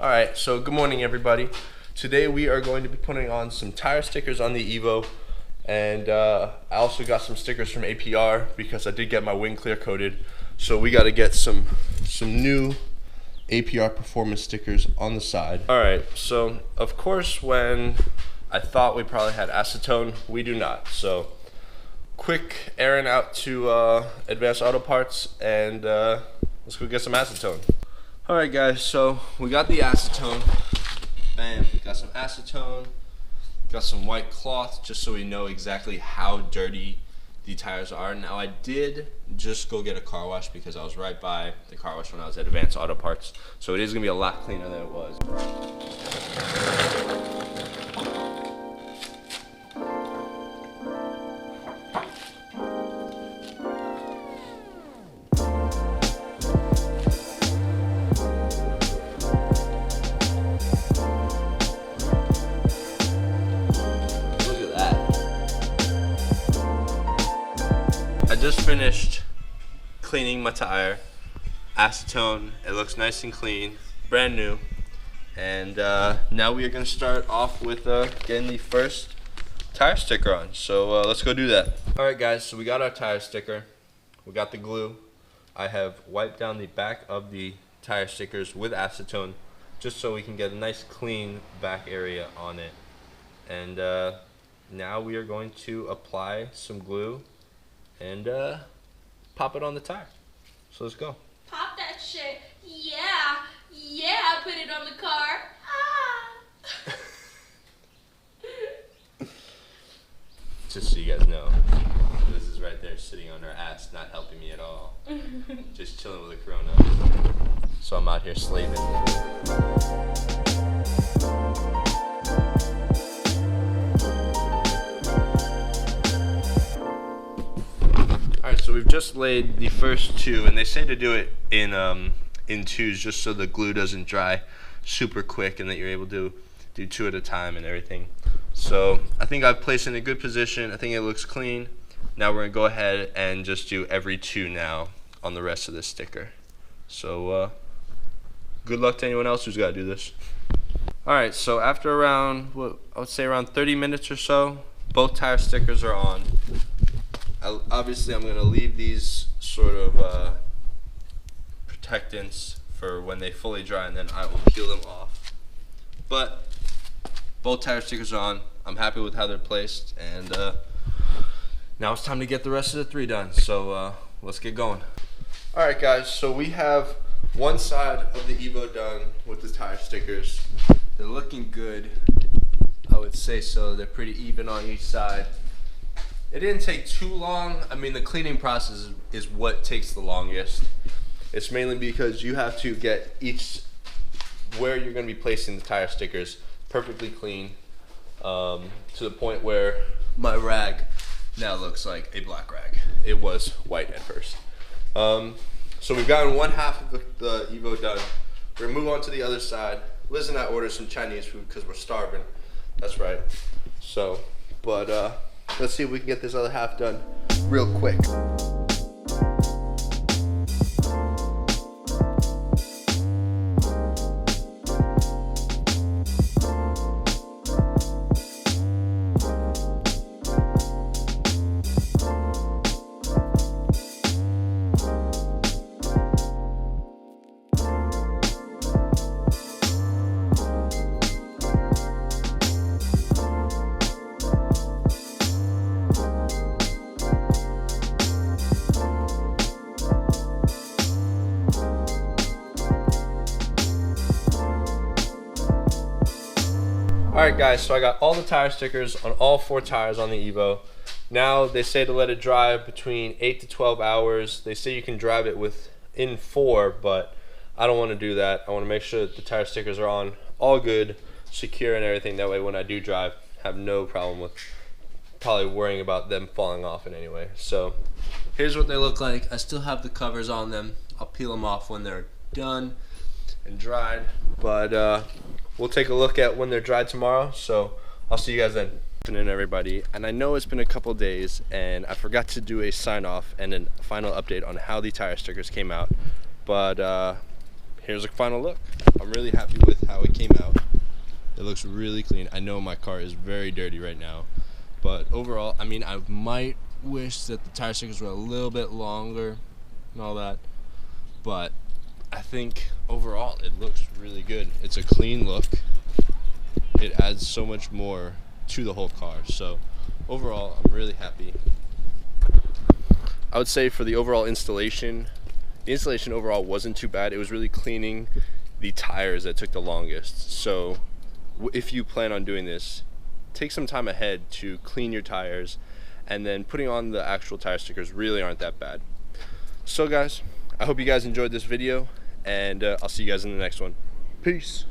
Alright, so good morning everybody. Today we are going to be putting on some tire stickers on the Evo, and I also got some stickers from APR because I did get my wing clear coated. So we got to get some new APR performance stickers on the side. Alright, so of course when I thought we probably had acetone, we do not. So quick errand out to Advanced Auto Parts, and let's go get some acetone. Alright guys, so we got the acetone. Bam, got some acetone, got some white cloth just so we know exactly how dirty the tires are. Now I did just go get a car wash because I was right by the car wash when I was at Advanced Auto Parts. So it is going to be a lot cleaner than it was. I just finished cleaning my tire, acetone. It looks nice and clean, brand new. And now we are going to start off with getting the first tire sticker on. So let's go do that. Alright guys, so we got our tire sticker. We got the glue. I have wiped down the back of the tire stickers with acetone just so we can get a nice clean back area on it. And now we are going to apply some glue and pop it on the tire. So let's go. Pop that shit. Yeah, put it on the car. Just so you guys know, this is right there sitting on her ass, not helping me at all. Just chilling with a Corona. So I'm out here slaving. Alright, so we've just laid the first two, and they say to do it in twos just so the glue doesn't dry super quick and that you're able to do two at a time and everything. So I think I've placed it in a good position. I think it looks clean. Now we're going to go ahead and just do every two now on the rest of this sticker. So good luck to anyone else who's got to do this. Alright, so after around, I would say around 30 minutes or so, both tire stickers are on. Obviously, I'm going to leave these sort of protectants for when they fully dry, and then I will peel them off. But both tire stickers are on. I'm happy with how they're placed, and now it's time to get the rest of the three done. So let's get going. All right, guys. So we have one side of the Evo done with the tire stickers. They're looking good, I would say so. They're pretty even on each side. It didn't take too long. I mean, the cleaning process is what takes the longest. It's mainly because you have to get each where you're going to be placing the tire stickers perfectly clean, to the point where my rag now looks like a black rag. It was white at first. So we've gotten one half of the Evo done. We're going to move on to the other side. Liz and I ordered some Chinese food because we're starving. That's right. So, but let's see if we can get this other half done real quick. Alright guys, so I got all the tire stickers on all four tires on the Evo. Now they say to let it dry between 8 to 12 hours. They say you can drive it within 4, but I don't want to do that. I want to make sure that the tire stickers are on all good, secure and everything. That way when I do drive, I have no problem with probably worrying about them falling off in any way. So here's what they look like. I still have the covers on them. I'll peel them off when they're done and dried. But we'll take a look at when they're dried tomorrow, so I'll see you guys then. Good afternoon, everybody. And I know it's been a couple days, and I forgot to do a sign-off and a final update on how the tire stickers came out. But here's a final look. I'm really happy with how looks really clean. I know my car is very dirty right now, but overall, I mean, I might wish that the tire stickers were a little bit longer and all that, but I think overall it looks really good. It's a clean look. It adds so much more to the whole car. So overall, I'm really happy. I would say for the overall installation, the installation overall wasn't too bad. It was really cleaning the tires that took the longest. So if you plan on doing this, take some time ahead to clean your tires, and then putting on the actual tire stickers really aren't that bad. So guys, I hope you guys enjoyed this video, and I'll see you guys in the next one. Peace.